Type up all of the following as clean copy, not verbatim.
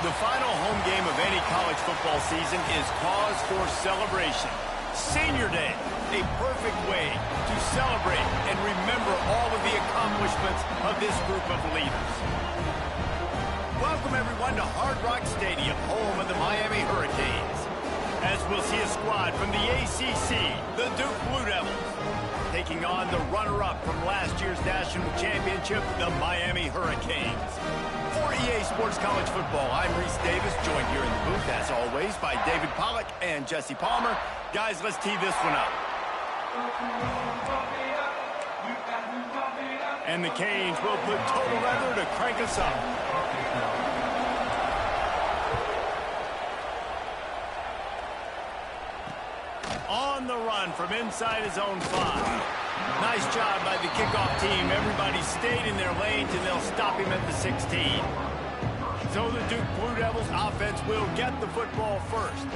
The final home game of any college football season is cause for celebration. Senior Day, a perfect way to celebrate and remember all of the accomplishments of this group of leaders. Welcome, everyone, to Hard Rock Stadium, home of the Miami Hurricanes. As we'll see a squad from the ACC, the Duke Blue Devils, taking on the runner-up from last year's national championship, the Miami Hurricanes. For EA Sports College Football, I'm Reese Davis, joined here in the booth, as always, by David Pollack and Jesse Palmer. Guys, let's tee this one up. And the Canes will put total leather to crank us up. On the run from inside his own 5. Nice job by the kickoff team. Everybody stayed in their lanes, and they'll stop him at the 16. So the Duke Blue Devils offense will get the football first.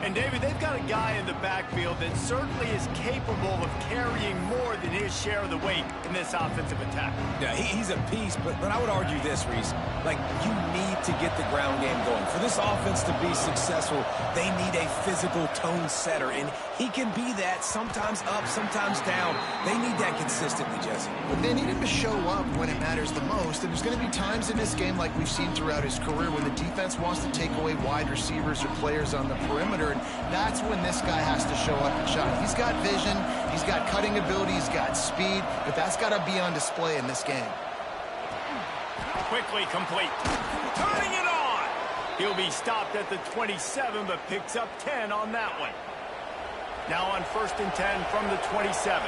And, David, they've got a guy in the backfield that certainly is capable of carrying more than his share of the weight in this offensive attack. Yeah, he's a piece, but I would argue this, Reese. Like, you need to get the ground game going. For this offense to be successful, they need a physical tone setter, and he can be that, sometimes up, sometimes down. They need that consistently, Jesse. But they need him to show up when it matters the most, and there's going to be times in this game, like we've seen throughout his career, when the defense wants to take away wide receivers or players on the perimeter, and that's when this guy has to show up and shine. He's got vision, he's got cutting ability, he's got speed, but that's got to be on display in this game. Quickly complete. Turning it on. He'll be stopped at the 27, but picks up 10 on that one. Now on 1st and 10 from the 27.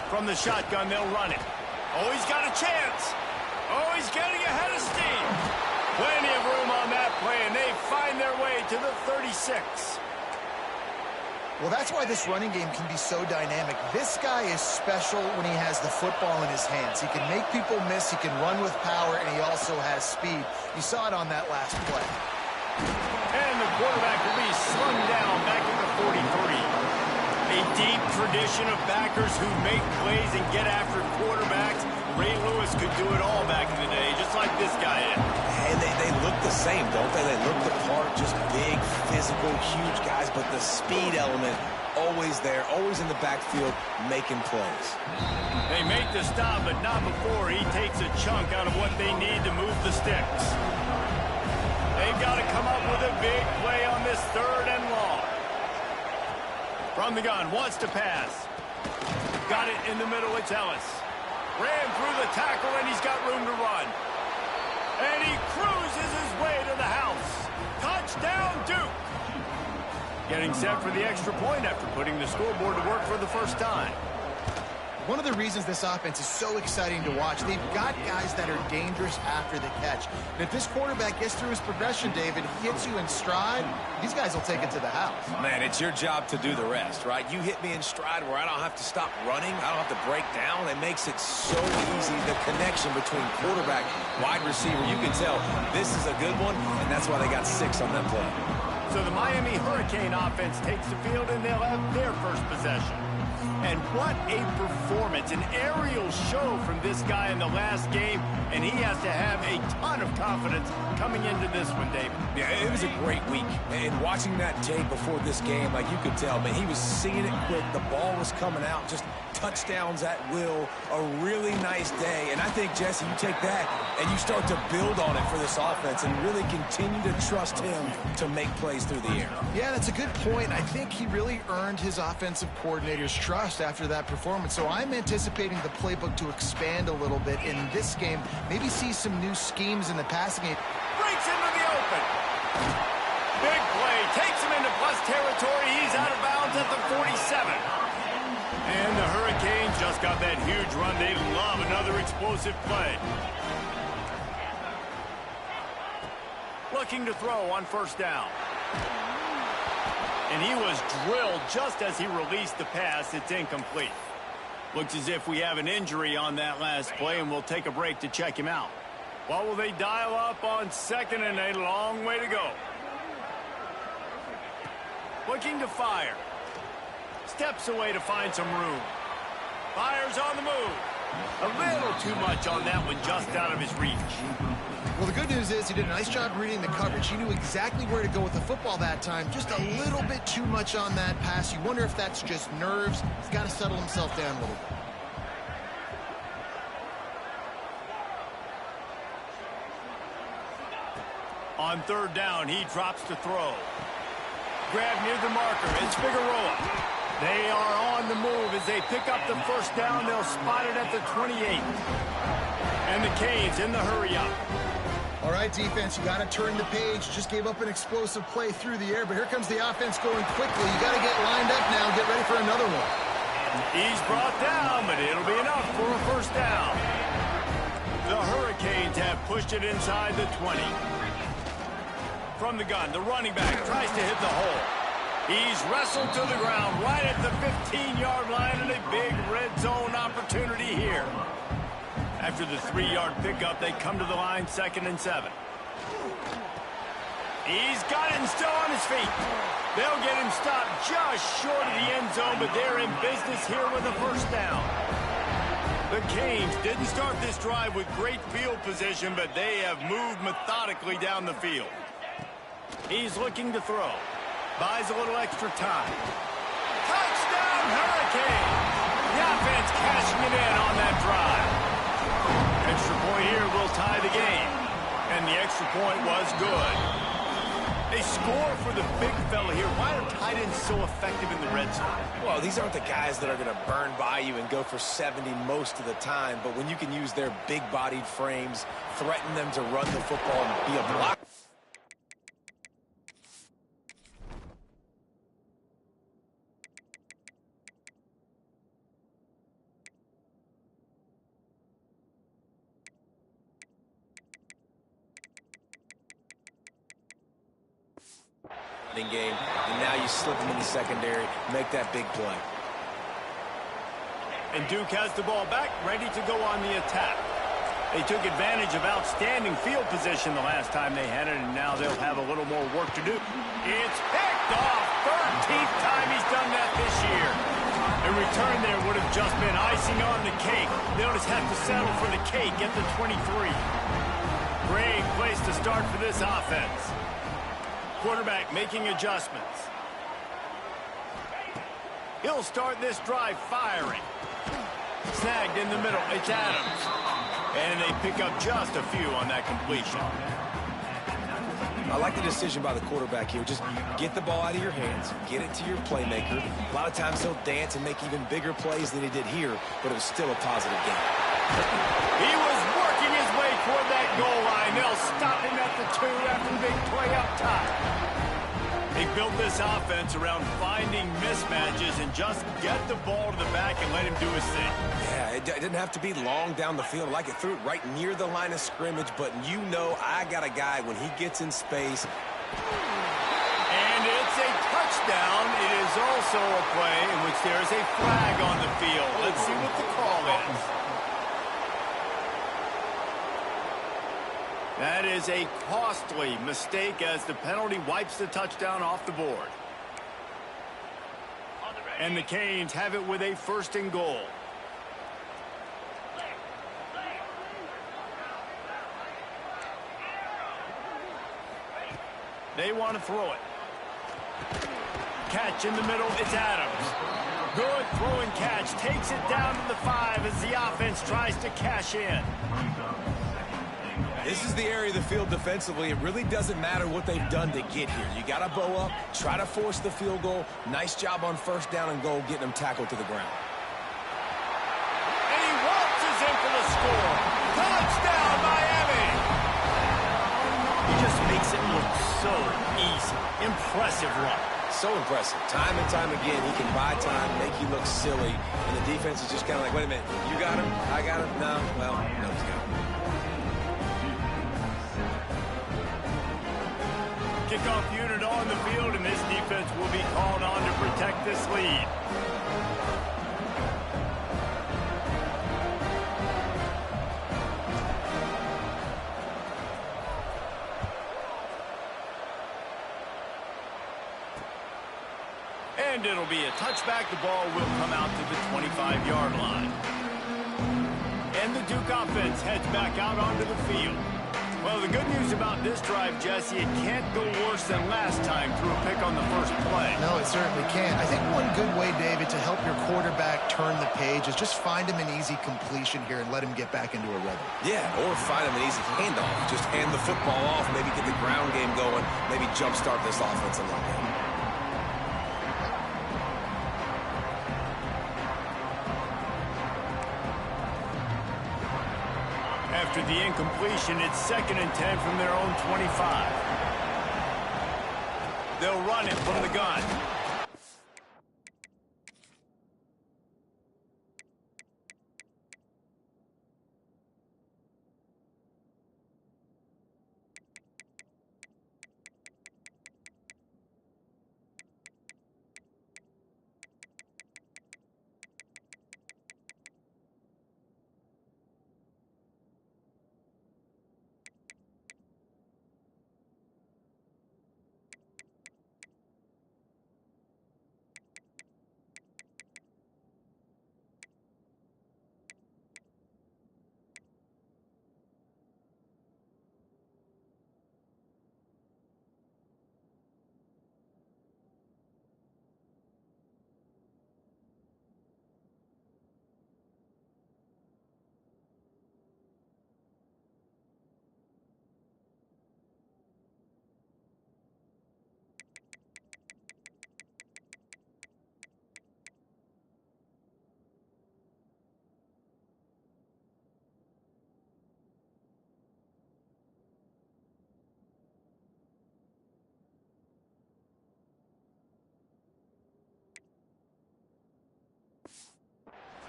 From the shotgun, they'll run it. Oh, he's got a chance. Oh, he's getting ahead of steam. Plenty of room on that play, and they find their way to the 36. Well, that's why this running game can be so dynamic. This guy is special when he has the football in his hands. He can make people miss, he can run with power, and he also has speed. You saw it on that last play. And the quarterback will be slung down back at the 43. A deep tradition of backers who make plays and get after quarterbacks. Ray Lewis could do it all back in the day, just like this guy did. And they look the same, don't they? They look the part, just big, physical, huge guys, but the speed element always there, always in the backfield, making plays. They make the stop, but not before he takes a chunk out of what they need to move the sticks. They've got to come up with a big play on this 3rd and long. From the gun, wants to pass. Got it in the middle, it's Ellis. Ran through the tackle, and he's got room to run. And he cruises his way to the house. Touchdown, Duke. Getting set for the extra point after putting the scoreboard to work for the first time. One of the reasons this offense is so exciting to watch, they've got guys that are dangerous after the catch. And if this quarterback gets through his progression, David, hits you in stride, these guys will take it to the house. Man, it's your job to do the rest, right? You hit me in stride where I don't have to stop running, I don't have to break down. It makes it so easy, the connection between quarterback, wide receiver. You can tell this is a good one, and that's why they got 6 on that play. So the Miami Hurricane offense takes the field, and they'll have their first possession. And what a performance, an aerial show from this guy in the last game, and he has to have a ton of confidence coming into this one, David. Yeah, it was a great week. And watching that tape before this game, like you could tell, man, he was seeing it quick. The ball was coming out, just touchdowns at will, a really nice day. And I think, Jesse, you take that and you start to build on it for this offense and really continue to trust him to make plays through the air. Yeah, that's a good point. I think he really earned his offensive coordinator's trust after that performance. So I'm anticipating the playbook to expand a little bit in this game. Maybe see some new schemes in the passing game. Breaks into the open. Big play. Takes him into plus territory. He's out of bounds at the 47. And the Hurricanes just got that huge run. They love another explosive play. Looking to throw on 1st down. And he was drilled just as he released the pass. It's incomplete. Looks as if we have an injury on that last play, and we'll take a break to check him out. What will they dial up on 2nd and 8? A long way to go. Looking to fire. Steps away to find some room. Fires on the move. A little too much on that one, just out of his reach. Well, the good news is he did a nice job reading the coverage. He knew exactly where to go with the football that time. Just a little bit too much on that pass. You wonder if that's just nerves. He's got to settle himself down a little bit. On third down, he drops to throw. Grab near the marker. It's Figueroa. They are on the move as they pick up the first down. They'll spot it at the 28. And the Canes in the hurry-up. All right, defense, you got to turn the page. Just gave up an explosive play through the air, but here comes the offense going quickly. You got to get lined up now and get ready for another one. He's brought down, but it'll be enough for a first down. The Hurricanes have pushed it inside the 20. From the gun, the running back tries to hit the hole. He's wrestled to the ground right at the 15-yard line, and a big red zone opportunity here. After the 3-yard pickup, they come to the line 2nd and 7. He's got it and still on his feet. They'll get him stopped just short of the end zone, but they're in business here with a first down. The Canes didn't start this drive with great field position, but they have moved methodically down the field. He's looking to throw. Buys a little extra time. Touchdown, Hurricane! The offense cashing it in on that drive. Extra point here will tie the game. And the extra point was good. They score for the big fella here. Why are tight ends so effective in the red zone? Well, these aren't the guys that are going to burn by you and go for 70 most of the time. But when you can use their big-bodied frames, threaten them to run the football and be a block. Game, and now you slip them in the secondary, make that big play. And Duke has the ball back, ready to go on the attack. They took advantage of outstanding field position the last time they had it, and now they'll have a little more work to do. It's picked off. 13th time he's done that this year. A return there would have just been icing on the cake. They'll just have to settle for the cake at the 23. Great place to start for this offense. Quarterback making adjustments. He'll start this drive firing. Snagged in the middle. It's Adams. And they pick up just a few on that completion. I like the decision by the quarterback here. Just get the ball out of your hands, get it to your playmaker. A lot of times he'll dance and make even bigger plays than he did here, but it was still a positive game. He was working his way toward that goal line. They'll stop him at the 2 after the big play up top. They built this offense around finding mismatches and just get the ball to the back and let him do his thing. Yeah, it didn't have to be long down the field. I like it, threw it right near the line of scrimmage, but you know I got a guy when he gets in space. And it's a touchdown. It is also a play in which there is a flag on the field. Let's see what the call is. That is a costly mistake as the penalty wipes the touchdown off the board. And the Canes have it with a 1st and goal. They want to throw it. Catch in the middle, it's Adams. Good throw and catch, takes it down to the 5 as the offense tries to cash in. This is the area of the field defensively. It really doesn't matter what they've done to get here. You got to bow up, try to force the field goal. Nice job on 1st down and goal, getting them tackled to the ground. And he waltzes in for the score. Touchdown, Miami! He just makes it look so easy. Impressive run. So impressive. Time and time again, he can buy time, make you look silly, and the defense is just kind of like, wait a minute, you got him? I got him? No, well, no, he's got him. Kickoff unit on the field, and this defense will be called on to protect this lead. And it'll be a touchback. The ball will come out to the 25-yard line. And the Duke offense heads back out onto the field. Well, the good news about this drive, Jesse, it can't go worse than last time through a pick on the first play. No, it certainly can't. I think one good way, David, to help your quarterback turn the page is just find him an easy completion here and let him get back into a rhythm. Yeah, or find him an easy handoff. Just hand the football off, maybe get the ground game going, maybe jumpstart this offense a little bit. After the incompletion, it's 2nd and 10 from their own 25. They'll run it from the gun.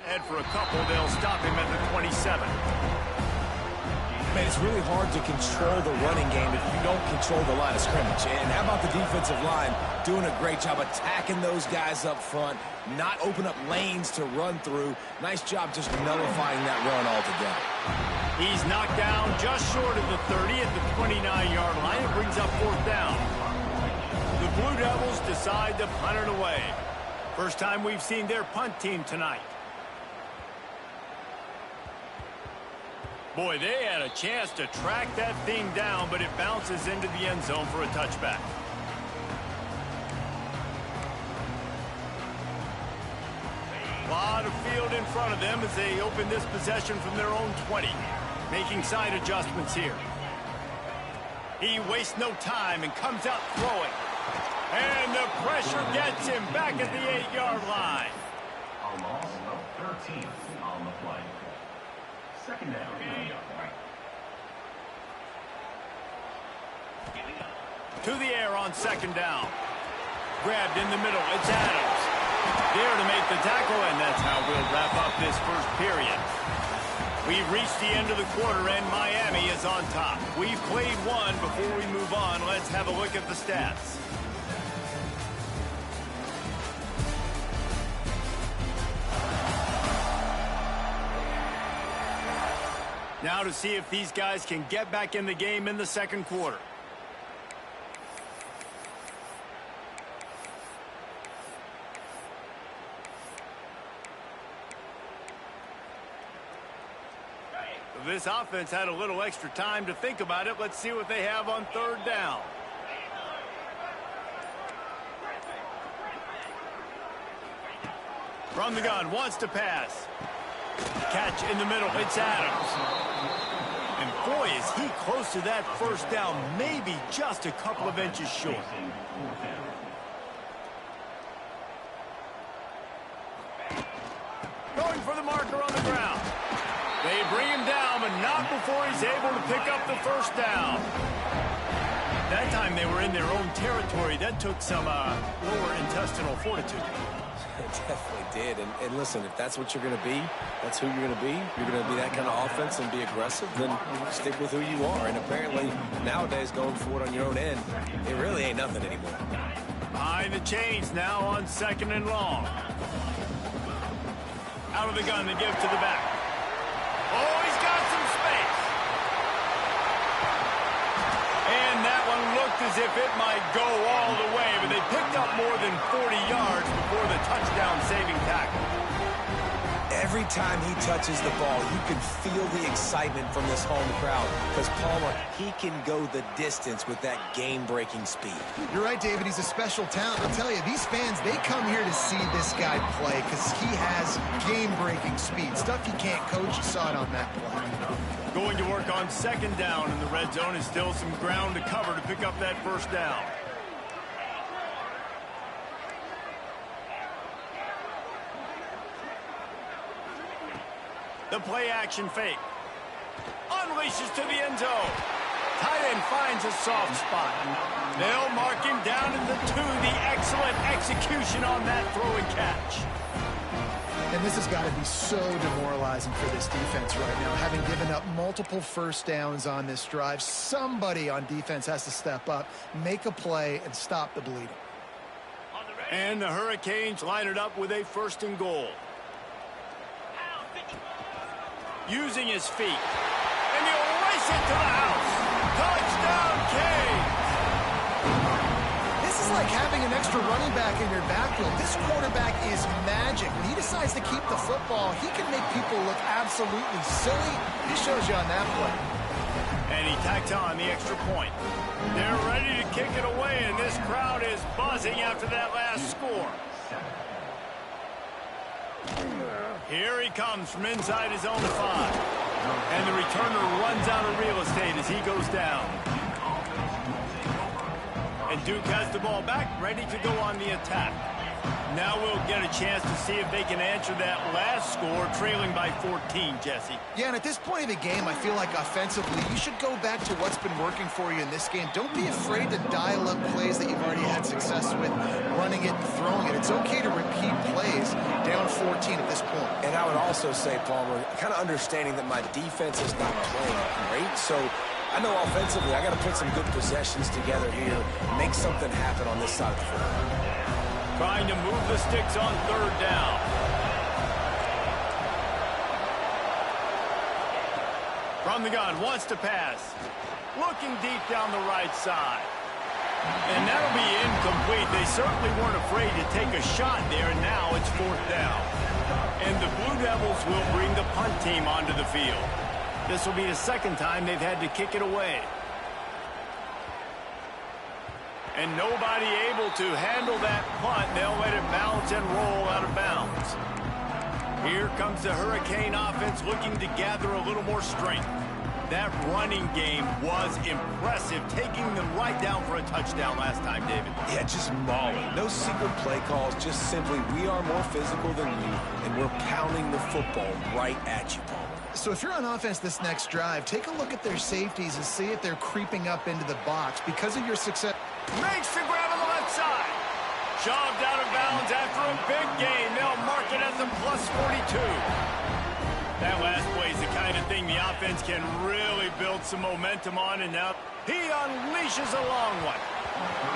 And for a couple, they'll stop him at the 27. Man, it's really hard to control the running game if you don't control the line of scrimmage. And how about the defensive line doing a great job attacking those guys up front, not open up lanes to run through. Nice job just nullifying that run altogether. He's knocked down just short of the 30 at the 29-yard line. It brings up 4th down. The Blue Devils decide to punt it away. First time we've seen their punt team tonight. Boy, they had a chance to track that thing down, but it bounces into the end zone for a touchback. A lot of field in front of them as they open this possession from their own 20. Making side adjustments here. He wastes no time and comes out throwing. And the pressure gets him back at the 8-yard line. A loss of 13 on the play. 2nd down. To the air on 2nd down. Grabbed in the middle. It's Adams. There to make the tackle, and that's how we'll wrap up this first period. We've reached the end of the quarter, and Miami is on top. We've played one. Before we move on, let's have a look at the stats. Now to see if these guys can get back in the game in the second quarter. This offense had a little extra time to think about it. Let's see what they have on 3rd down. From the gun, wants to pass. Catch in the middle, it's Adams. And boy, is he close to that first down, maybe just a couple of inches short. Going for the marker on the ground. They bring him down, but not before he's able to pick up the first down. That time they were in their own territory. That took some lower intestinal fortitude. It definitely did. And listen, if that's what you're going to be, that's who you're going to be. You're going to be that kind of offense and be aggressive, then stick with who you are. And apparently, nowadays, going for it on your own end, it really ain't nothing anymore. Behind the chains now on 2nd and long. Out of the gun, they give to the back. Oh, he's got some space. And that one looked as if it might go all the way, but they picked up more than 40 yards before the touchdown-saving tackle. Every time he touches the ball, you can feel the excitement from this home crowd because Palmer, he can go the distance with that game-breaking speed. You're right, David. He's a special talent. I'll tell you, these fans, they come here to see this guy play because he has game-breaking speed. Stuff you can't coach. You saw it on that play. Going to work on second down in the red zone is still some ground to cover to pick up that first down. The play action fake. Unleashes to the end zone. Tight end finds a soft spot. They'll mark him down in the 2. The excellent execution on that throw and catch. And this has got to be so demoralizing for this defense right now. Having given up multiple first downs on this drive, somebody on defense has to step up, make a play, and stop the bleeding. And the Hurricanes line it up with a 1st and goal. Using his feet. And he'll race it to the house. Touchdown, Canes! This is like having an extra running back in your backfield. This quarterback is magic. When he decides to keep the football, he can make people look absolutely silly. He shows you on that play. And he tacks on the extra point. They're ready to kick it away, and this crowd is buzzing after that last score. Here he comes from inside his own 5. And the returner runs out of real estate as he goes down. And Duke has the ball back, ready to go on the attack. Now we'll get a chance to see if they can answer that last score, trailing by 14, Jesse. Yeah, and at this point of the game, I feel like offensively, you should go back to what's been working for you in this game. Don't be afraid to dial up plays that you've already had success with, running it and throwing it. It's okay to repeat plays down 14 at this point. And I would also say, Palmer, kind of understanding that my defense is not playing great, so I know offensively I got to put some good possessions together here, make something happen on this side of the field. Trying to move the sticks on 3rd down. From the gun, wants to pass. Looking deep down the right side. And that'll be incomplete. They certainly weren't afraid to take a shot there, and now it's 4th down. And the Blue Devils will bring the punt team onto the field. This will be the 2nd time they've had to kick it away. And nobody able to handle that punt. They'll let it bounce and roll out of bounds. Here comes the Hurricane offense looking to gather a little more strength. That running game was impressive, taking them right down for a touchdown last time, David. Yeah, just mauling. No secret play calls, just simply we are more physical than you, and we're pounding the football right at you, Paul. So if you're on offense this next drive, take a look at their safeties and see if they're creeping up into the box. Because of your success... Makes the grab on the left side. Shoved out of bounds after a big gain. They'll mark it as a +42. That last play is the kind of thing the offense can really build some momentum on, and now he unleashes a long one.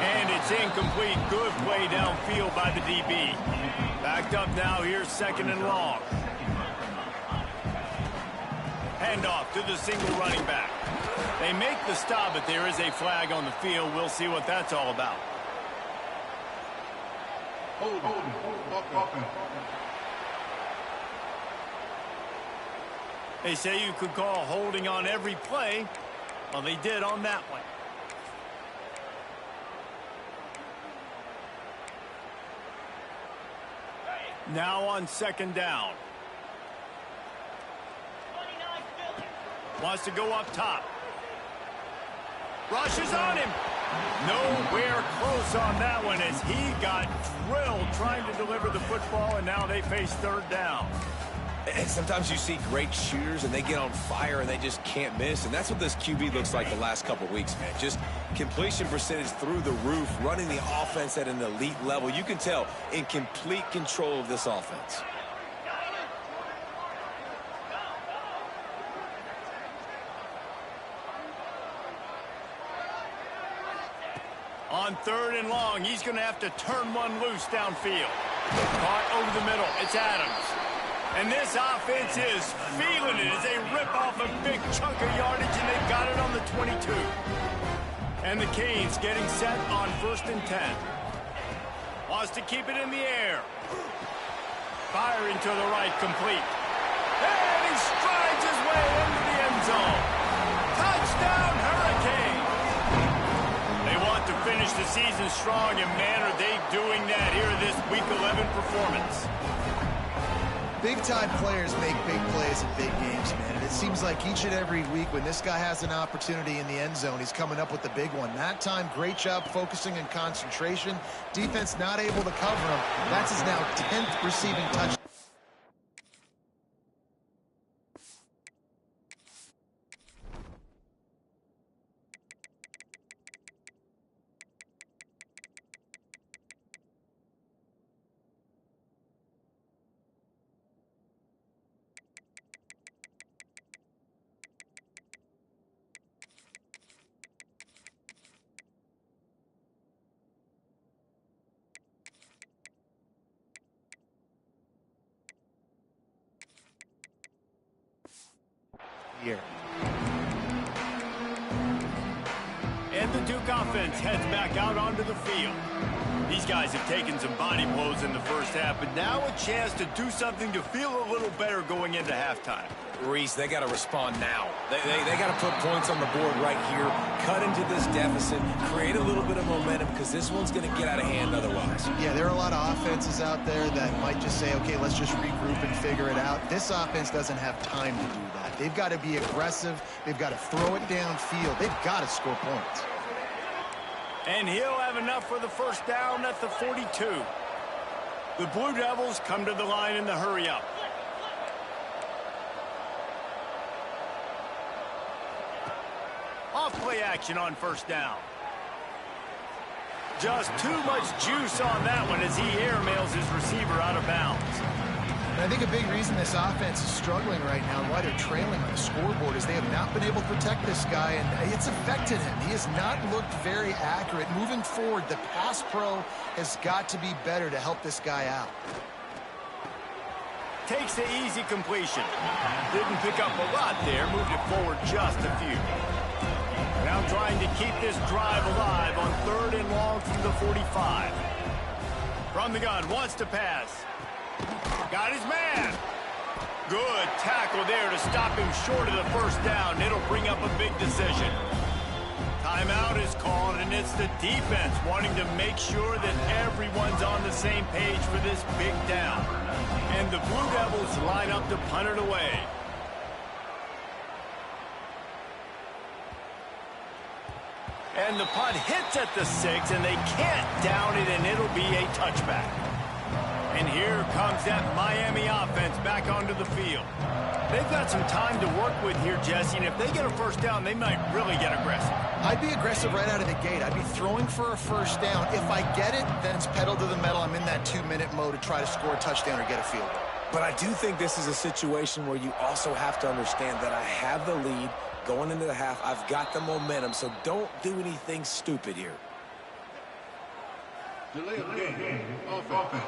And it's incomplete. Good play downfield by the DB. Backed up now. Here's 2nd and long. Handoff to the single running back. They make the stop, but there is a flag on the field. We'll see what that's all about. They say you could call holding on every play. Well, they did on that one. Now on 2nd down. Wants to go up top. Rushes on him. Nowhere close on that one as he got drilled trying to deliver the football, and now they face 3rd down. And sometimes you see great shooters, and they get on fire, and they just can't miss. And that's what this QB looks like the last couple weeks, man. Just completion percentage through the roof, running the offense at an elite level. You can tell in complete control of this offense. On 3rd and long, he's going to have to turn one loose downfield. Caught over the middle. It's Adams. And this offense is feeling it as they rip off a big chunk of yardage, and they've got it on the 22. And the Canes getting set on 1st and 10. Wants to keep it in the air. Firing to the right, complete. And he strides his way into the end zone. Touchdown, Hurricane! They want to finish the season strong, and man, are they doing that here in this Week 11 performance. Big-time players make big plays in big games, man. And it seems like each and every week when this guy has an opportunity in the end zone, he's coming up with the big one. That time, great job focusing and concentration. Defense not able to cover him. That's his now 10th receiving touchdown. Here. And the Duke offense heads back out onto the field. These guys have taken some body blows in the first half, but now a chance to do something to feel a little better going into halftime. Reese, they got to respond now. They got to put points on the board right here, cut into this deficit, create a little bit of momentum, because this one's going to get out of hand otherwise. Yeah, there are a lot of offenses out there that might just say, okay, let's just regroup and figure it out. This offense doesn't have time to do that. They've got to be aggressive. They've got to throw it downfield. They've got to score points. And he'll have enough for the first down at the 42. The Blue Devils come to the line in the hurry-up. Off-play action on first down. Just too much juice on that one as he airmails his receiver out of bounds. And I think a big reason this offense is struggling right now and why they're trailing on the scoreboard is they have not been able to protect this guy, and it's affected him. He has not looked very accurate. Moving forward, the pass pro has got to be better to help this guy out. Takes the easy completion. Didn't pick up a lot there, moved it forward just a few. Now trying to keep this drive alive on 3rd and long from the 45. From the gun, wants to pass. Got his man. Good tackle there to stop him short of the first down. It'll bring up a big decision. Timeout is called, and it's the defense wanting to make sure that everyone's on the same page for this big down. And the Blue Devils line up to punt it away. And the punt hits at the 6, and they can't down it, and it'll be a touchback. And here comes that Miami offense back onto the field. They've got some time to work with here, Jesse, and if they get a first down, they might really get aggressive. I'd be aggressive right out of the gate. I'd be throwing for a first down. If I get it, then it's pedal to the metal. I'm in that 2-minute mode to try to score a touchdown or get a field goal. But I do think this is a situation where you also have to understand that I have the lead going into the half. I've got the momentum, so don't do anything stupid here. Delay of game. Offense.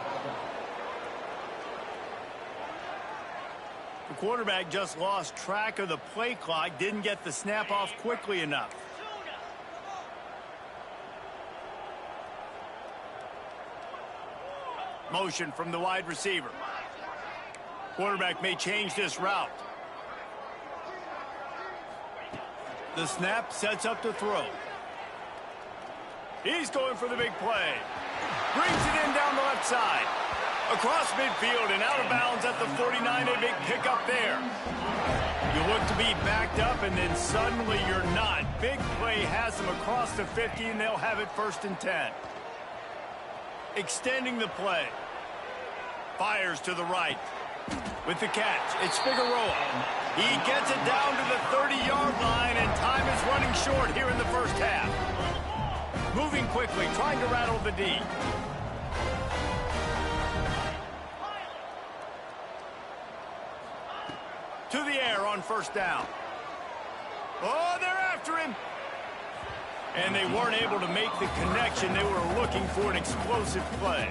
The quarterback just lost track of the play clock, didn't get the snap off quickly enough. Motion from the wide receiver. Quarterback may change this route. The snap sets up to throw. He's going for the big play. Brings it in down the left side. Across midfield and out of bounds at the 49, a big pickup there. You look to be backed up, and then suddenly you're not. Big play has them across the 50, and they'll have it 1st and 10. Extending the play. Fires to the right. With the catch, it's Figueroa. He gets it down to the 30-yard line, and time is running short here in the first half. Moving quickly, trying to rattle the D. To the air on first down. Oh, they're after him. And they weren't able to make the connection. They were looking for an explosive play.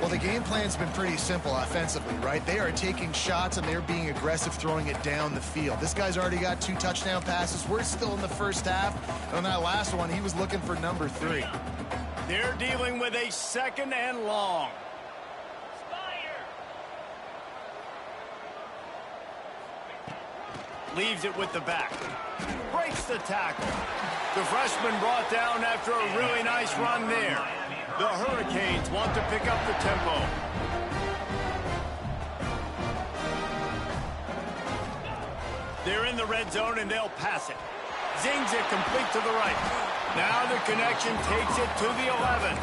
Well, the game plan's been pretty simple offensively, right? They are taking shots, and they're being aggressive, throwing it down the field. This guy's already got 2 touchdown passes. We're still in the first half. And on that last one, he was looking for number 3. They're dealing with a 2nd and long. Leaves it with the back. Breaks the tackle. The freshman brought down after a really nice run there. The Hurricanes want to pick up the tempo. They're in the red zone, and they'll pass it. Zings it complete to the right. Now the connection takes it to the 11.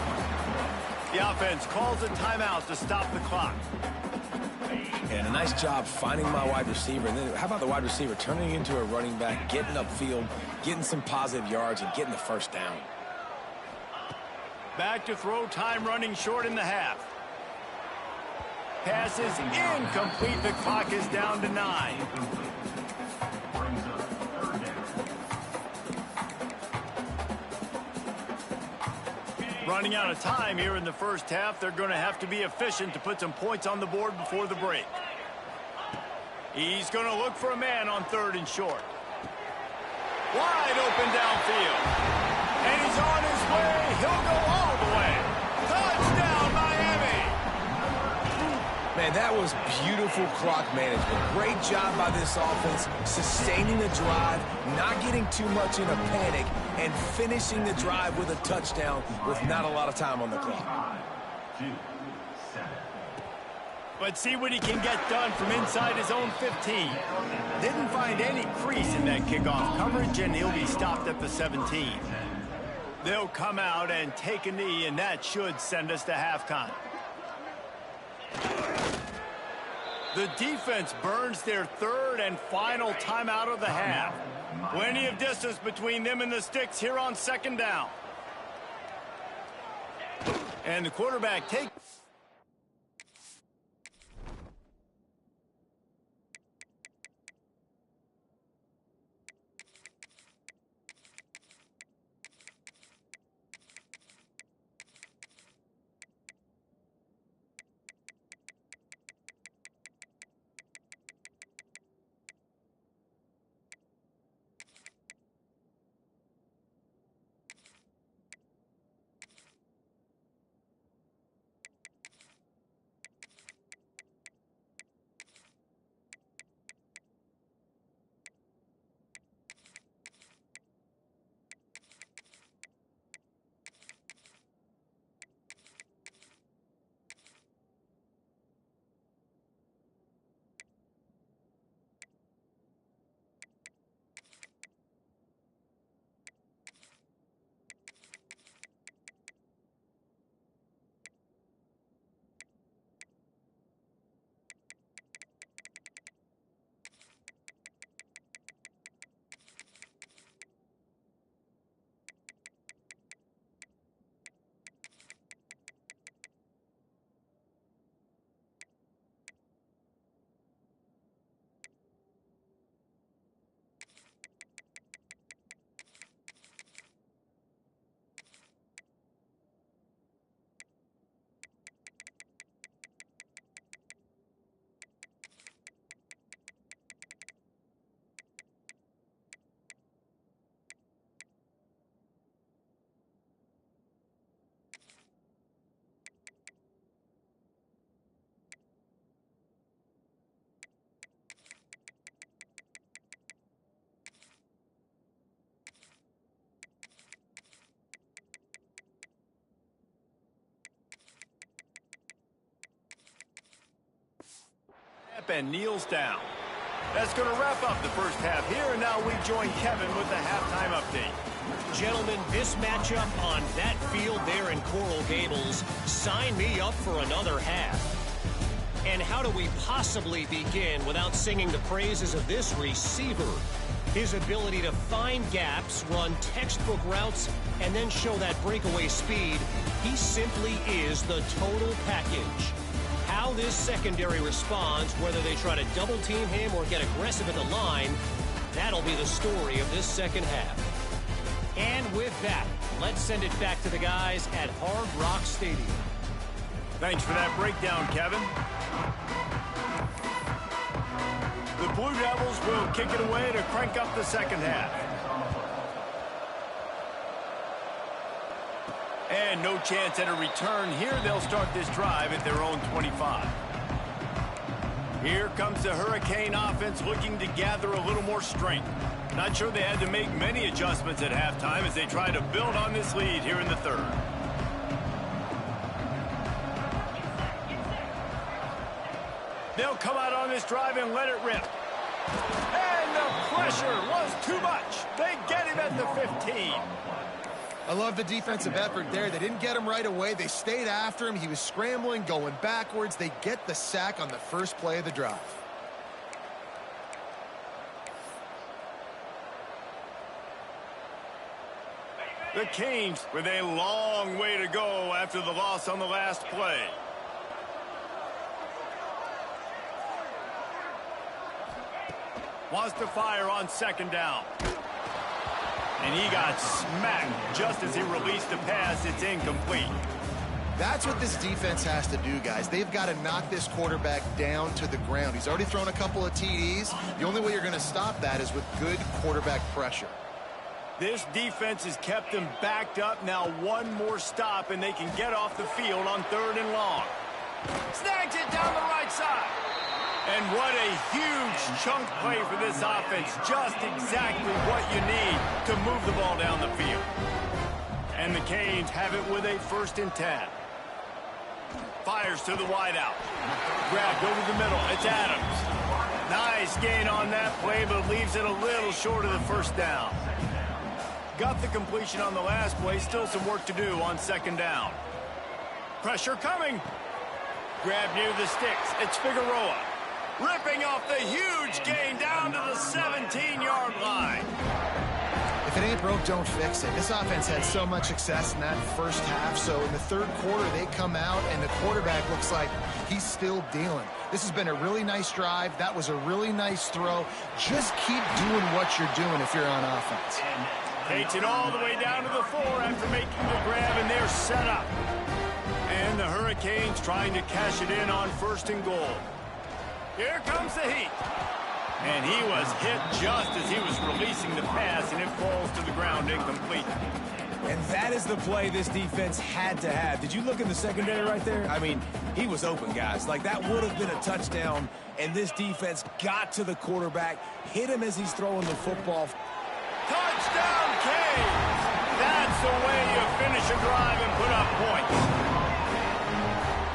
The offense calls a timeout to stop the clock. And a nice job finding my wide receiver. And then how about the wide receiver turning into a running back, getting upfield, getting some positive yards, and getting the first down. Back to throw, time running short in the half. Pass is incomplete. The clock is down to 9. Running out of time here in the first half. They're going to have to be efficient to put some points on the board before the break. He's going to look for a man on 3rd and short. Wide open downfield. And he's on his way. He'll go all the way. Touchdown, Miami. Man, that was beautiful clock management. Great job by this offense, sustaining the drive, not getting too much in a panic, and finishing the drive with a touchdown with not a lot of time on the clock. But see what he can get done from inside his own 15. Didn't find any crease in that kickoff coverage, and he'll be stopped at the 17. They'll come out and take a knee, and that should send us to halftime. The defense burns their 3rd and final timeout of the half. Plenty of distance between them and the sticks here on 2nd down. And the quarterback takes... and kneels down. That's going to wrap up the first half here, and now we join Kevin with the halftime update. Gentlemen, this matchup on that field there in Coral Gables, sign me up for another half. And how do we possibly begin without singing the praises of this receiver? His ability to find gaps, run textbook routes, and then show that breakaway speed. He simply is the total package. How this secondary responds, whether they try to double team him or get aggressive at the line, that'll be the story of this second half. And with that, let's send it back to the guys at Hard Rock Stadium. Thanks for that breakdown, Kevin. The Blue Devils will kick it away to crank up the second half. And no chance at a return here. They'll start this drive at their own 25. Here comes the Hurricane offense looking to gather a little more strength. Not sure they had to make many adjustments at halftime as they try to build on this lead here in the third. They'll come out on this drive and let it rip. And the pressure was too much. They get him at the 15. I love the defensive effort there. They didn't get him right away. They stayed after him. He was scrambling, going backwards. They get the sack on the first play of the drive. The Canes with a long way to go after the loss on the last play. Wants to fire on second down. And he got smacked just as he released the pass. It's incomplete. That's what this defense has to do, guys. They've got to knock this quarterback down to the ground. He's already thrown a couple of TDs. The only way you're going to stop that is with good quarterback pressure. This defense has kept them backed up. Now one more stop, and they can get off the field on 3rd and long. Snags it down the right side. And what a huge chunk play for this offense. Just exactly what you need to move the ball down the field. And the Canes have it with a 1st and 10. Fires to the wideout. Grabbed over the middle. It's Adams. Nice gain on that play, but leaves it a little short of the 1st down. Got the completion on the last play. Still some work to do on 2nd down. Pressure coming. Grab near the sticks. It's Figueroa. Ripping off the huge gain down to the 17-yard line. If it ain't broke, don't fix it. This offense had so much success in that first half, so in the 3rd quarter, they come out, and the quarterback looks like he's still dealing. This has been a really nice drive. That was a really nice throw. Just keep doing what you're doing if you're on offense. Takes it all the way down to the 4 after making the grab, and they're set up. And the Hurricanes trying to cash it in on 1st and goal. Here comes the heat. And he was hit just as he was releasing the pass, and it falls to the ground incomplete. And that is the play this defense had to have. Did you look in the secondary right there? I mean, he was open, guys. Like, that would have been a touchdown, and this defense got to the quarterback, hit him as he's throwing the football. Touchdown, Canes! That's the way you finish a drive and put up points.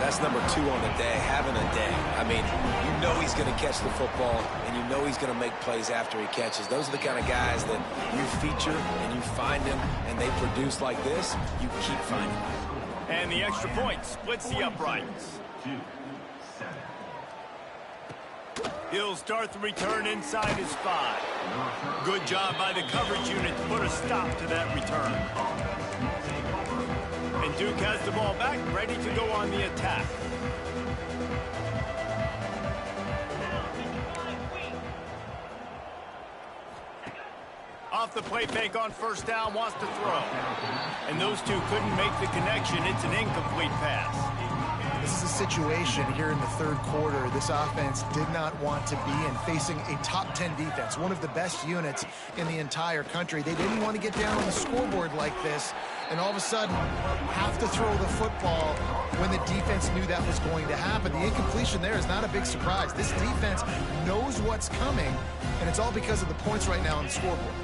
That's number 2 on the day, having a day. I mean, you know he's going to catch the football, and you know he's going to make plays after he catches. Those are the kind of guys that you feature, and you find them, and they produce like this. You keep finding them. And the extra point splits the uprights. 2-7. He'll start the return inside his 5. Good job by the coverage unit to put a stop to that return. And Duke has the ball back, ready to go on the attack. Off the play fake on 1st down, wants to throw. And those two couldn't make the connection. It's an incomplete pass. This is a situation here in the 3rd quarter this offense did not want to be in, facing a top 10 defense, one of the best units in the entire country. They didn't want to get down on the scoreboard like this and all of a sudden have to throw the football when the defense knew that was going to happen. The incompletion there is not a big surprise. This defense knows what's coming, and it's all because of the points right now on the scoreboard.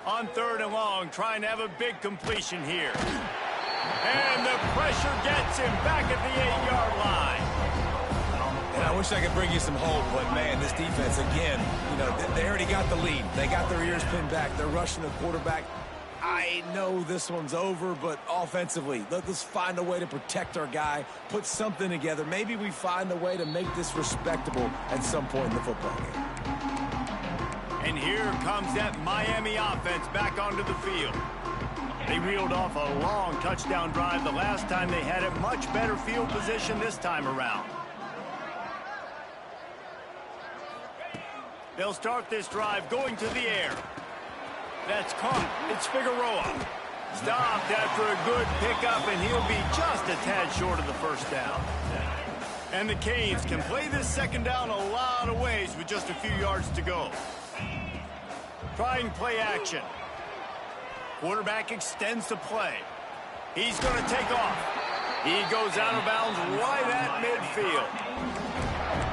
On 3rd and long, trying to have a big completion here. And the pressure gets him back at the 8-yard line. And I wish I could bring you some hope, but, man, this defense, again, you know, they already got the lead. They got their ears pinned back. They're rushing the quarterback. I know this one's over, but offensively, let's find a way to protect our guy, put something together. Maybe we find a way to make this respectable at some point in the football game. And here comes that Miami offense back onto the field. They reeled off a long touchdown drive the last time they had it. Much better field position this time around. They'll start this drive going to the air. That's caught. It's Figueroa. Stopped after a good pickup, and he'll be just a tad short of the 1st down. And the Canes can play this 2nd down a lot of ways with just a few yards to go. Trying play action. Quarterback extends the play. He's going to take off. He goes out of bounds right at midfield.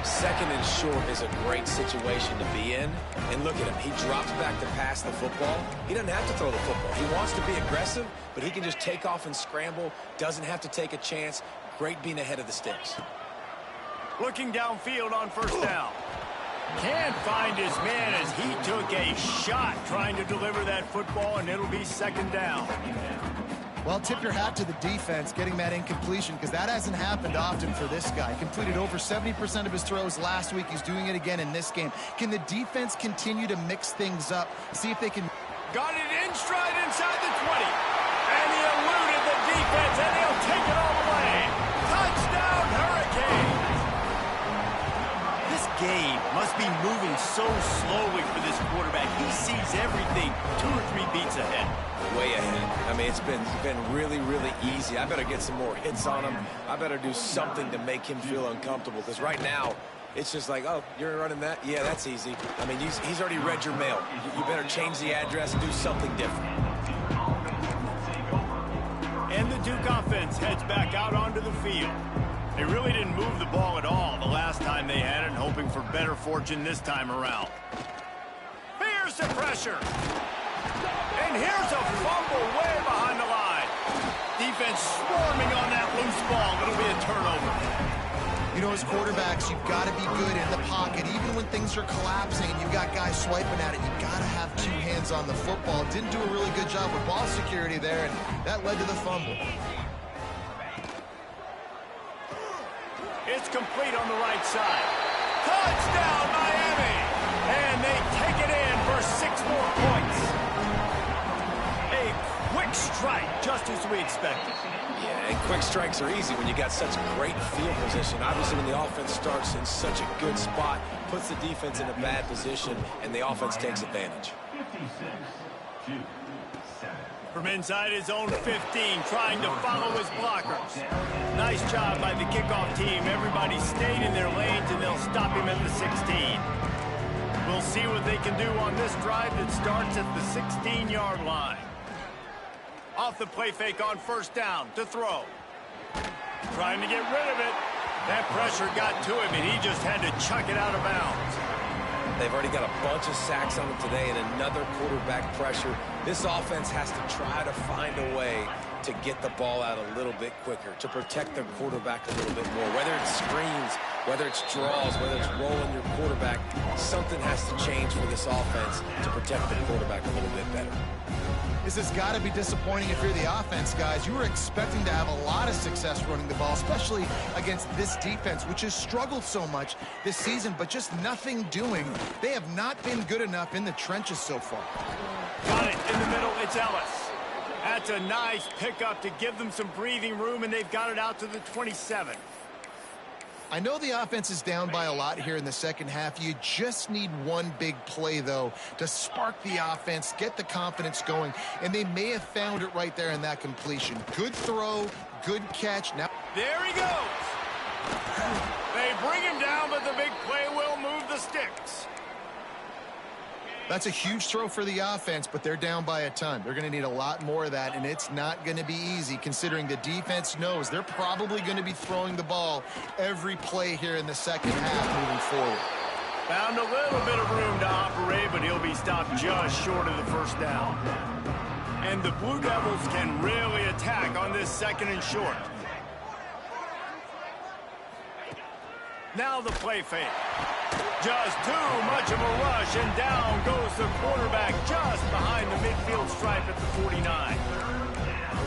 Second and short is a great situation to be in. And look at him. He drops back to pass the football. He doesn't have to throw the football. He wants to be aggressive, but he can just take off and scramble. Doesn't have to take a chance. Great being ahead of the sticks. Looking downfield on first down. Can't find his man as he took a shot trying to deliver that football, and it'll be second down. Well, tip your hat to the defense getting that incompletion, because that hasn't happened often for this guy. Completed over 70% of his throws last week. He's doing it again in this game. Can the defense continue to mix things up? See if they can... Got it in stride inside the 20. And he eluded the defense, and he'll take it all the way. Touchdown, Hurricanes! This game must be moving so slowly for this quarterback. He sees everything 2 or 3 beats ahead. Way ahead. I mean, it's been really, really easy. I better get some more hits on him. I better do something to make him feel uncomfortable, because right now, it's just like, oh, you're running that? Yeah, that's easy. I mean, he's already read your mail. You better change the address and do something different. And the Duke offense heads back out onto the field. They really didn't move the ball at all the last time they had it, hoping for better fortune this time around. Here's the pressure. And here's a fumble way behind the line. Defense swarming on that loose ball. It'll be a turnover. You know, as quarterbacks, you've got to be good in the pocket. Even when things are collapsing and you've got guys swiping at it, you've got to have 2 hands on the football. Didn't do a really good job with ball security there, and that led to the fumble. It's complete on the right side. Touchdown, Miami! And they take it in for 6 more points. A quick strike, just as we expected. Yeah, and quick strikes are easy when you got such great field position. Obviously, when the offense starts in such a good spot, puts the defense in a bad position, and the offense takes advantage. 56-7. From inside his own 15, trying to follow his blockers. Nice job by the kickoff team. Everybody stayed in their lanes, and they'll stop him at the 16. We'll see what they can do on this drive that starts at the 16-yard line. Off the play fake on first down to throw. Trying to get rid of it. That pressure got to him, and he just had to chuck it out of bounds. They've already got a bunch of sacks on them today and another quarterback pressure. This offense has to try to find a way to get the ball out a little bit quicker, to protect their quarterback a little bit more. Whether it's screens, whether it's draws, whether it's rolling your quarterback, something has to change for this offense to protect the quarterback a little bit better. This has got to be disappointing if you're the offense, guys. You were expecting to have a lot of success running the ball, especially against this defense, which has struggled so much this season, but just nothing doing. They have not been good enough in the trenches so far. Got it in the middle. It's Ellis. That's a nice pickup to give them some breathing room, and they've got it out to the 27. I know the offense is down by a lot here in the second half. You just need one big play, though, to spark the offense, get the confidence going, and they may have found it right there in that completion. Good throw, good catch. Now there he goes. They bring him down, but the big play will move the sticks. That's a huge throw for the offense, but they're down by a ton. They're going to need a lot more of that, and it's not going to be easy considering the defense knows they're probably going to be throwing the ball every play here in the second half moving forward. Found a little bit of room to operate, but he'll be stopped just short of the first down. And the Blue Devils can really attack on this second and short. Now the play fake. Just too much of a rush, and down goes the quarterback just behind the midfield stripe at the 49.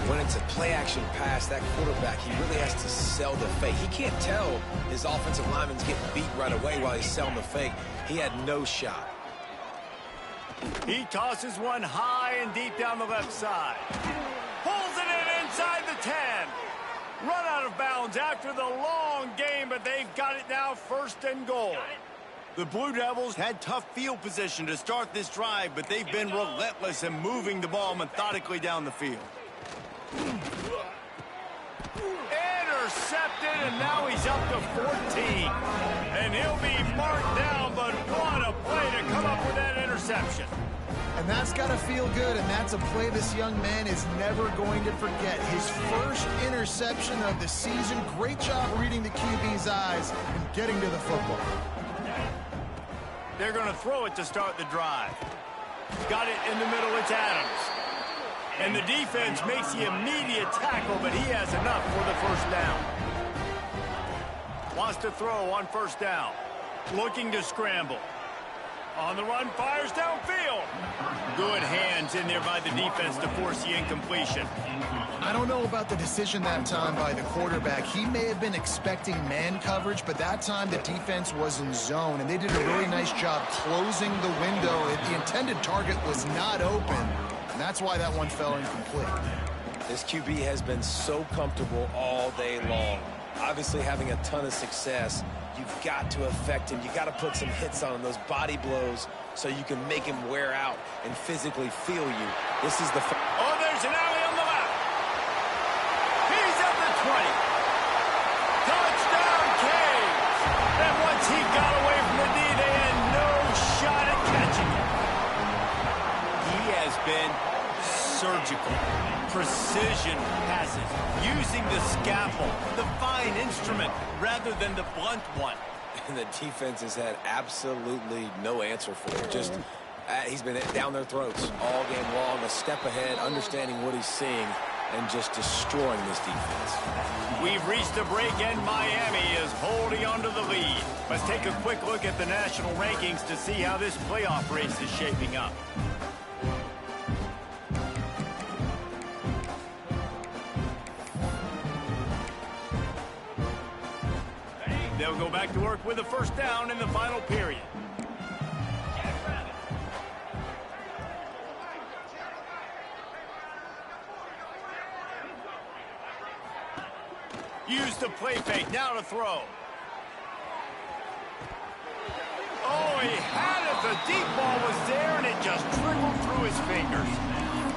When it's a play-action pass, that quarterback, he really has to sell the fake. He can't tell his offensive lineman's getting beat right away while he's selling the fake. He had no shot. He tosses one high and deep down the left side. Pulls it in inside the 10. Run out of bounds after the long game, but they've got it now first and goal. The Blue Devils had tough field position to start this drive, but they've been relentless in moving the ball methodically down the field. Intercepted, and now he's up to 14. And he'll be marked down, but what a play to come up with that interception. And that's got to feel good, and that's a play this young man is never going to forget. His first interception of the season. Great job reading the QB's eyes and getting to the football. They're going to throw it to start the drive. Got it in the middle. It's Adams. And the defense makes the immediate tackle, but he has enough for the first down. Wants to throw on first down. Looking to scramble. On the run, fires downfield. Good hands in there by the defense to force the incompletion. I don't know about the decision that time by the quarterback. He may have been expecting man coverage, but that time the defense was in zone, and they did a really nice job closing the window. The intended target was not open, and that's why that one fell incomplete. This QB has been so comfortable all day long. Obviously having a ton of success. You've got to affect him. You got to put some hits on him, those body blows, so you can make him wear out and physically feel you. This is the... Oh, there's an alley on the left. He's at the 20. Touchdown, Caves. And once he got away from the D, they had no shot at catching him. He has been surgical. Precision passes, using the scalpel, the fine instrument, rather than the blunt one. And the defense has had absolutely no answer for it. Just, he's been down their throats all game long, a step ahead, understanding what he's seeing, and just destroying this defense. We've reached a break, and Miami is holding on to the lead. Let's take a quick look at the national rankings to see how this playoff race is shaping up. They'll go back to work with a first down in the final period. Use the play fake, now to throw. Oh, he had it. The deep ball was there, and it just trickled through his fingers.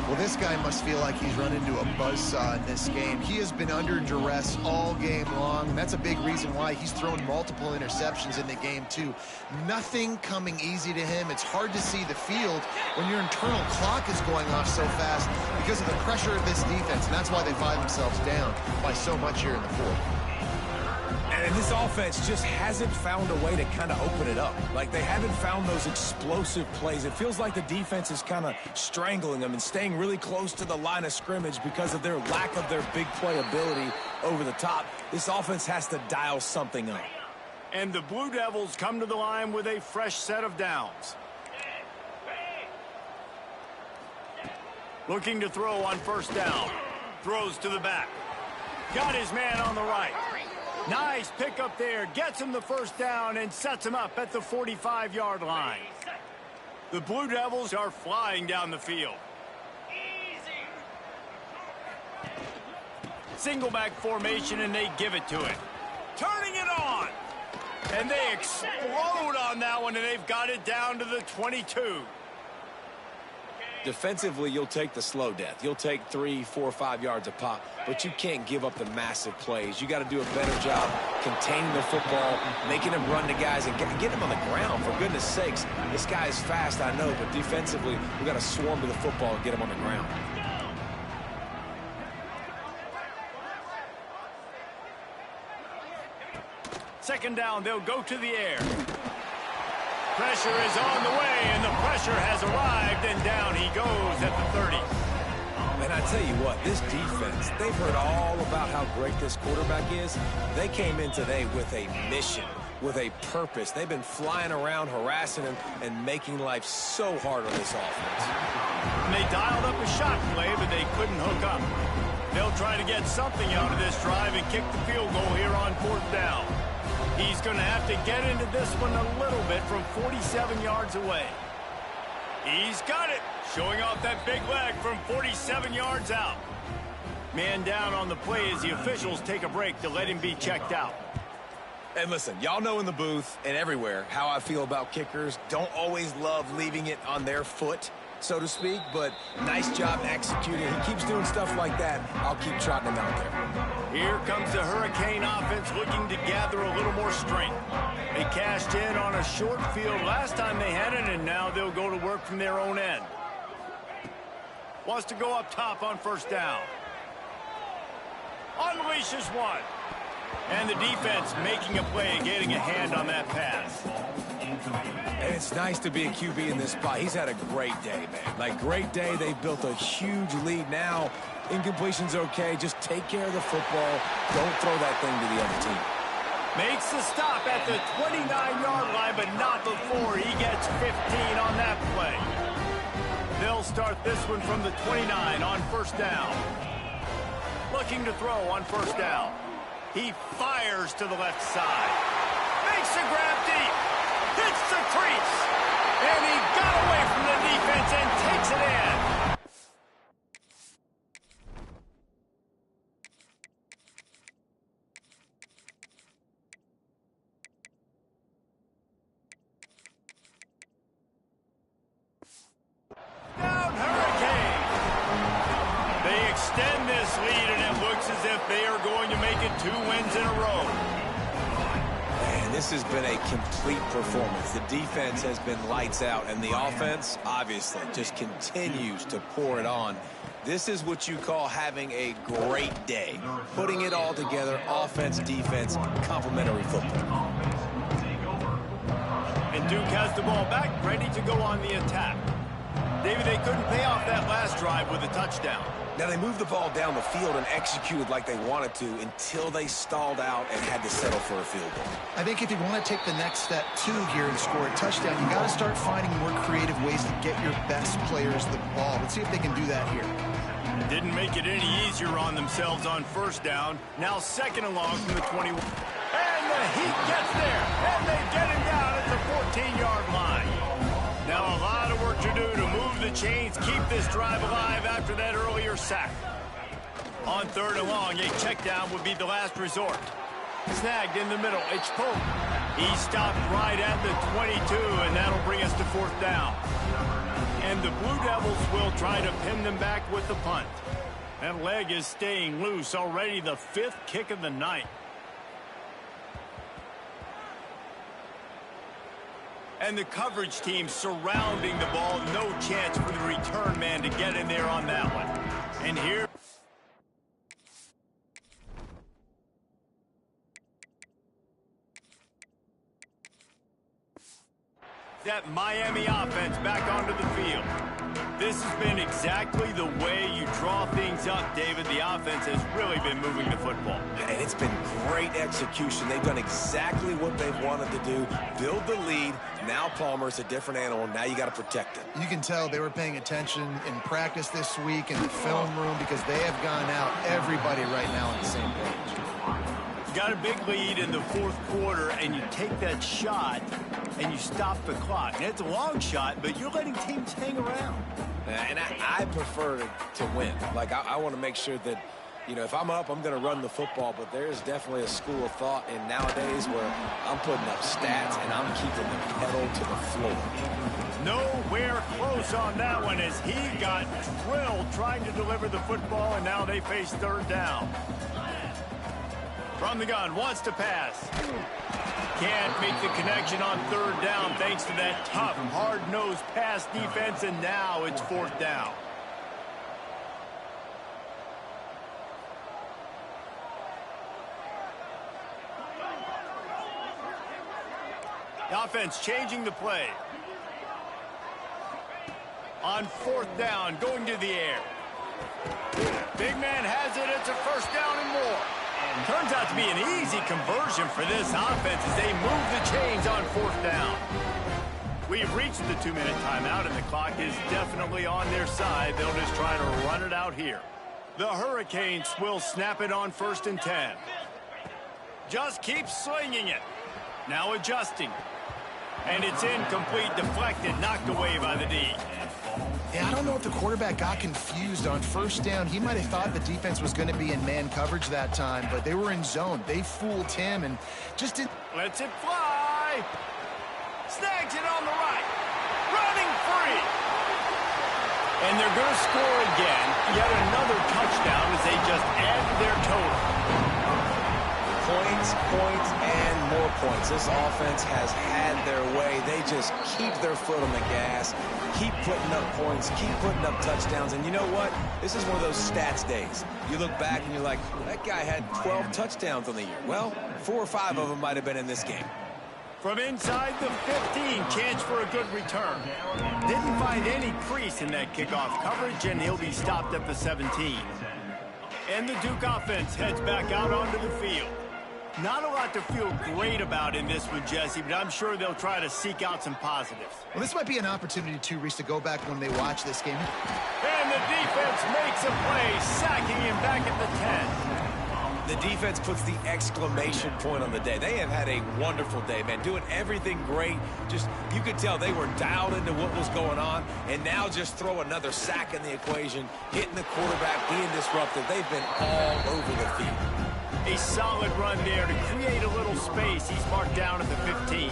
Well, this guy must feel like he's run into a buzzsaw in this game. He has been under duress all game long, and that's a big reason why he's thrown multiple interceptions in the game, too. Nothing coming easy to him. It's hard to see the field when your internal clock is going off so fast because of the pressure of this defense, and that's why they find themselves down by so much here in the fourth. And this offense just hasn't found a way to kind of open it up. Like, they haven't found those explosive plays. It feels like the defense is kind of strangling them and staying really close to the line of scrimmage because of their lack of their big play ability over the top. This offense has to dial something up. And the Blue Devils come to the line with a fresh set of downs. Looking to throw on first down. Throws to the back. Got his man on the right. Nice pick up there. Gets him the first down and sets him up at the 45-yard line. The Blue Devils are flying down the field. Single back formation, and they give it to it. Turning it on. And they explode on that one, and they've got it down to the 22. Defensively, you'll take the slow death. You'll take 3, 4, 5 yards a pop, but you can't give up the massive plays. You got to do a better job containing the football, making them run to guys, and get them on the ground, for goodness sakes. This guy is fast, I know, but defensively, we got to swarm to the football and get him on the ground. Second down, they'll go to the air. Pressure is on the way, and the pressure has arrived, and down he goes at the 30. And I tell you what, this defense, they've heard all about how great this quarterback is. They came in today with a mission, with a purpose. They've been flying around, harassing him, and making life so hard on this offense. And they dialed up a shot play, but they couldn't hook up. They'll try to get something out of this drive and kick the field goal here on fourth down. He's going to have to get into this one a little bit from 47 yards away. He's got it, showing off that big leg from 47 yards out. Man down on the play as the officials take a break to let him be checked out. And listen, y'all know in the booth and everywhere how I feel about kickers. Don't always love leaving it on their foot, so to speak, but nice job executing. He keeps doing stuff like that. I'll keep trotting him out there. Here comes the Hurricane offense looking to gather a little more strength. They cashed in on a short field last time they had it, and now they'll go to work from their own end. Wants to go up top on first down. Unleashes one. And the defense making a play and getting a hand on that pass. And it's nice to be a QB in this spot. He's had a great day, man. Like, great day. They've built a huge lead now. Incompletion's okay. Just take care of the football. Don't throw that thing to the other team. Makes the stop at the 29-yard line, but not before he gets 15 on that play. They'll start this one from the 29 on first down. Looking to throw on first down. He fires to the left side. Makes a grab deep. Hits the crease. And he got away from the defense and takes it in. Down Hurricane. They extend this lead, and it looks as if they are going to make it 2 wins in a row. Man, this has been a complete performance. The defense has been lights out, and the offense, obviously, just continues to pour it on. This is what you call having a great day. Putting it all together, offense, defense, complementary football. And Duke has the ball back, ready to go on the attack. David, they couldn't pay off that last drive with a touchdown. Now, they moved the ball down the field and executed like they wanted to until they stalled out and had to settle for a field goal. I think if you want to take the next step, too, here and score a touchdown, you got to start finding more creative ways to get your best players the ball. Let's see if they can do that here. Didn't make it any easier on themselves on first down. Now second and long from the 21. And the Heat gets there. And they get him down at the 14-yard line. Now a lot of work to do to move the chains, keep this drive alive after that earlier sack. On third and long, a check down would be the last resort. Snagged in the middle, it's Pope. He stopped right at the 22, and that'll bring us to fourth down. And the Blue Devils will try to pin them back with the punt. That leg is staying loose, already the 5th kick of the night. And the coverage team surrounding the ball. No chance for the return man to get in there on that one. And here... that Miami offense back onto the field. This has been exactly the way you draw things up, David. The offense has really been moving the football. And it's been great execution. They've done exactly what they've wanted to do. Build the lead. Now Palmer's a different animal. Now you got to protect it. You can tell they were paying attention in practice this week in the film room because they have gone out, everybody right now on the same page. You got a big lead in the fourth quarter, and you take that shot, and you stop the clock. And it's a long shot, but you're letting teams hang around. And I prefer to win. Like, I want to make sure that, you know, if I'm up, I'm going to run the football. But there's definitely a school of thought in nowadays where I'm putting up stats and I'm keeping the pedal to the floor. Nowhere close on that one as he got drilled trying to deliver the football, and now they face third down. From the gun, wants to pass. Can't make the connection on third down thanks to that tough, hard-nosed pass defense, and now it's fourth down. The offense changing the play. On fourth down, going to the air. Big man has it. It's a first down and more. Turns out to be an easy conversion for this offense as they move the chains on fourth down. We've reached the 2-minute timeout, and the clock is definitely on their side. They'll just try to run it out here. The Hurricanes will snap it on 1st and 10. Just keeps slinging it. Now adjusting. And it's incomplete, deflected, knocked away by the D. Yeah, I don't know if the quarterback got confused on first down. He might have thought the defense was going to be in man coverage that time, but they were in zone. They fooled him and just didn't... Lets it fly. Snags it on the right. Running free. And they're going to score again. Yet another touchdown as they just add to their total. Points, points, and more points. This offense has had their way. They just keep their foot on the gas, keep putting up points, keep putting up touchdowns. And you know what? This is one of those stats days. You look back and you're like, that guy had 12 touchdowns on the year. Well, 4 or 5 of them might have been in this game. From inside the 15, chance for a good return. Didn't find any crease in that kickoff coverage, and he'll be stopped at the 17. And the Duke offense heads back out onto the field. Not a lot to feel great about in this one, Jesse, but I'm sure they'll try to seek out some positives. Well, this might be an opportunity, too, Reese, to go back when they watch this game. And the defense makes a play, sacking him back at the 10. The defense puts the exclamation point on the day. They have had a wonderful day, man, doing everything great. Just, you could tell they were dialed into what was going on, and now just throw another sack in the equation, hitting the quarterback, being disruptive. They've been all over the field. A solid run there to create a little space. He's marked down at the 15.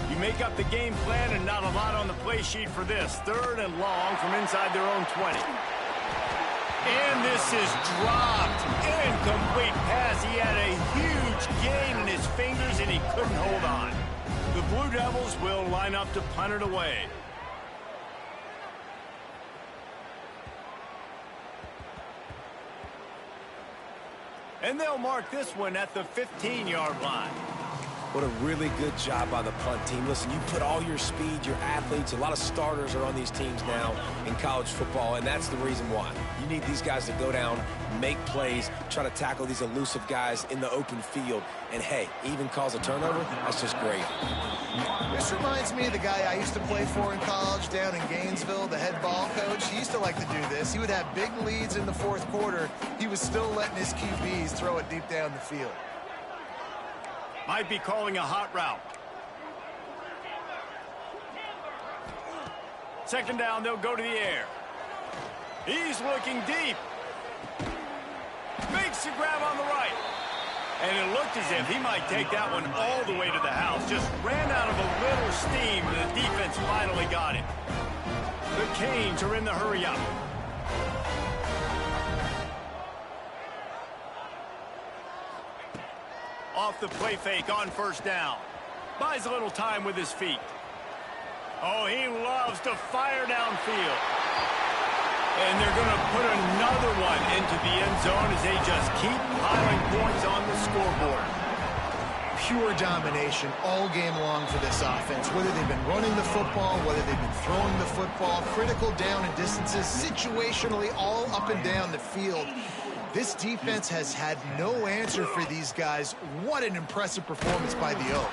You make up the game plan, and not a lot on the play sheet for this. 3rd and long from inside their own 20. And this is dropped. Incomplete pass. He had a huge gain in his fingers, and he couldn't hold on. The Blue Devils will line up to punt it away. And they'll mark this one at the 15-yard line. What a really good job by the punt team. Listen, you put all your speed, your athletes, a lot of starters are on these teams now in college football, and that's the reason why. You need these guys to go down, make plays, try to tackle these elusive guys in the open field, and hey, even cause a turnover, that's just great. This reminds me of the guy I used to play for in college down in Gainesville, the head ball coach. He used to like to do this. He would have big leads in the 4th quarter. He was still letting his QBs throw it deep down the field. Might be calling a hot route. 2nd down, they'll go to the air. He's looking deep. Makes the grab on the right. And it looked as if he might take that one all the way to the house. Just ran out of a little steam, and the defense finally got it. The Canes are in the hurry-up. Off the play fake on 1st down. Buys a little time with his feet. Oh, he loves to fire downfield. And they're going to put another one into the end zone as they just keep piling points on the scoreboard. Pure domination all game long for this offense. Whether they've been running the football, whether they've been throwing the football, critical down and distances, situationally all up and down the field. This defense has had no answer for these guys. What an impressive performance by the Oak.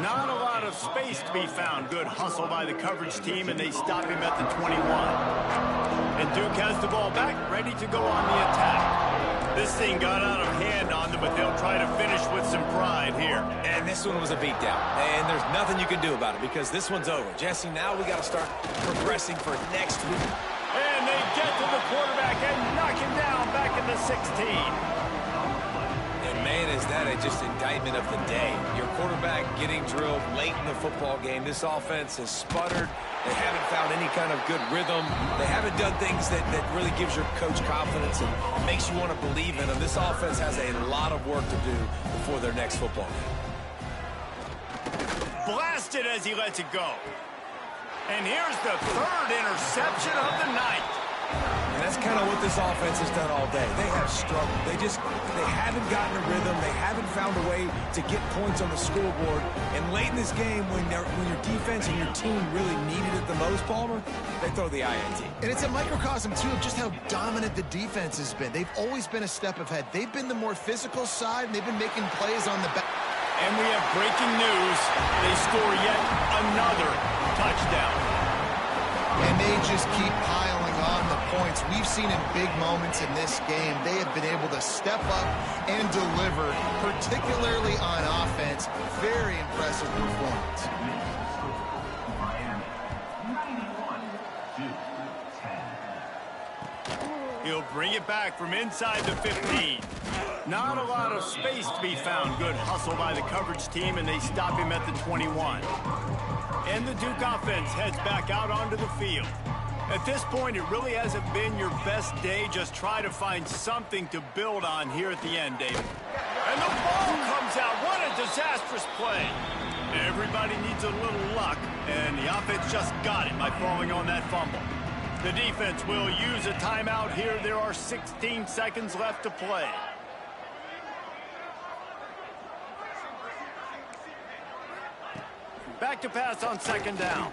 Not a lot of space to be found. Good hustle by the coverage team, and they stop him at the 21. And Duke has the ball back, ready to go on the attack. This thing got out of hand on them, but they'll try to finish with some pride here. And this one was a beatdown. And there's nothing you can do about it because this one's over. Jesse, now we got to start progressing for next week. And they get to the quarterback and knock him down back in the 16. And man, is that just indictment of the day. Your quarterback getting drilled late in the football game. This offense has sputtered. They haven't found any kind of good rhythm. They haven't done things that really gives your coach confidence and makes you want to believe in them. This offense has a lot of work to do before their next football game. Blasted as he lets it go. And here's the 3rd interception of the night. And that's kind of what this offense has done all day. They have struggled. They haven't gotten a rhythm. They haven't found a way to get points on the scoreboard. And late in this game, when your defense and your team really needed it the most, Palmer, they throw the INT. And it's a microcosm, too, of just how dominant the defense has been. They've always been a step ahead. They've been the more physical side, and they've been making plays on the back. And we have breaking news. They score yet another touchdown. And they just keep piling on the points. We've seen in big moments in this game, they have been able to step up and deliver, particularly on offense. Very impressive performance. He'll bring it back from inside the 15. Not a lot of space to be found. Good hustle by the coverage team, and they stop him at the 21. And the Duke offense heads back out onto the field. At this point, it really hasn't been your best day. Just try to find something to build on here at the end, David. And the ball comes out. What a disastrous play. Everybody needs a little luck, and the offense just got it by falling on that fumble. The defense will use a timeout here. There are 16 seconds left to play. Back to pass on second down.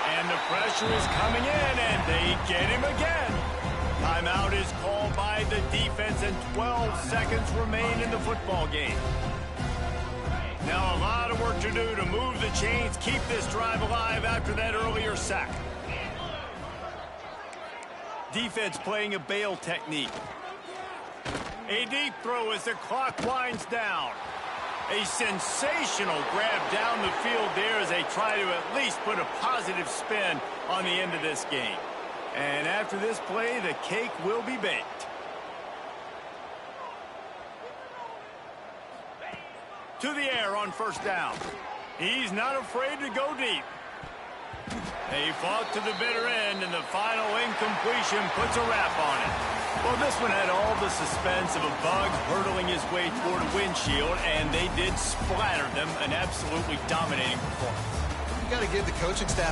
And the pressure is coming in, and they get him again. Timeout is called by the defense, and 12 seconds remain in the football game. Now a lot of work to do to move the chains, keep this drive alive after that earlier sack. Defense playing a bail technique. A deep throw as the clock winds down. A sensational grab down the field there as they try to at least put a positive spin on the end of this game. And after this play, the cake will be baked. To the air on first down. He's not afraid to go deep. They fought to the bitter end, and the final incompletion puts a wrap on it. Well, this one had all the suspense of a bug hurtling his way toward a windshield, and they did splatter them. An absolutely dominating performance. You got to give the coaching staff